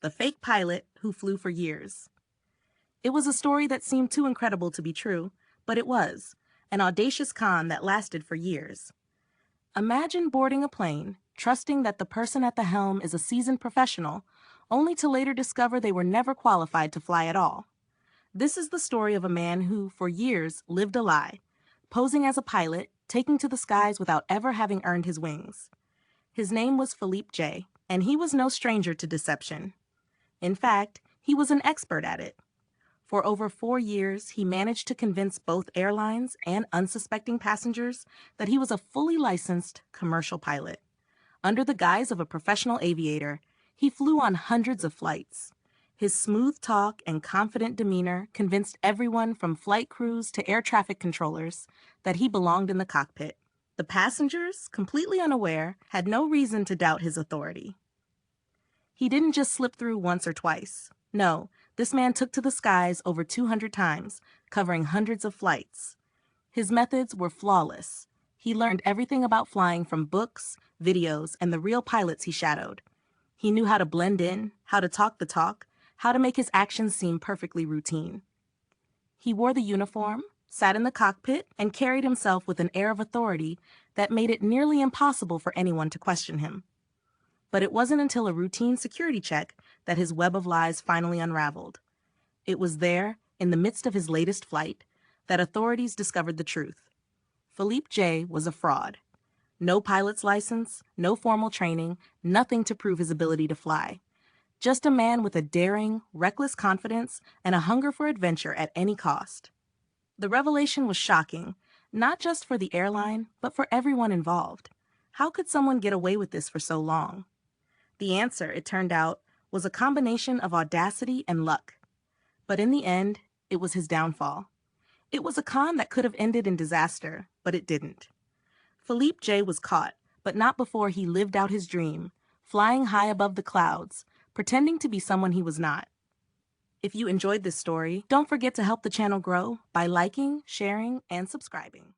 the fake pilot who flew for years. It was a story that seemed too incredible to be true, but it was, an audacious con that lasted for years. Imagine boarding a plane, trusting that the person at the helm is a seasoned professional, only to later discover they were never qualified to fly at all. This is the story of a man who, for years, lived a lie, posing as a pilot, taking to the skies without ever having earned his wings. His name was Philippe J., and he was no stranger to deception. In fact, he was an expert at it. For over 4 years, he managed to convince both airlines and unsuspecting passengers that he was a fully licensed commercial pilot. Under the guise of a professional aviator, he flew on hundreds of flights. His smooth talk and confident demeanor convinced everyone from flight crews to air traffic controllers that he belonged in the cockpit. The passengers, completely unaware, had no reason to doubt his authority. He didn't just slip through once or twice. No, this man took to the skies over 200 times, covering hundreds of flights. His methods were flawless. He learned everything about flying from books, videos, and the real pilots he shadowed. He knew how to blend in, how to talk the talk, how to make his actions seem perfectly routine. He wore the uniform, sat in the cockpit, and carried himself with an air of authority that made it nearly impossible for anyone to question him. But it wasn't until a routine security check that his web of lies finally unraveled. It was there, in the midst of his latest flight, that authorities discovered the truth. Philippe J. was a fraud. No pilot's license, no formal training, nothing to prove his ability to fly. Just a man with a daring, reckless confidence and a hunger for adventure at any cost. The revelation was shocking, not just for the airline, but for everyone involved. How could someone get away with this for so long? The answer, it turned out, was a combination of audacity and luck. But in the end, it was his downfall. It was a con that could have ended in disaster, but it didn't. Philippe J. was caught, but not before he lived out his dream, flying high above the clouds, pretending to be someone he was not. If you enjoyed this story, don't forget to help the channel grow by liking, sharing, and subscribing.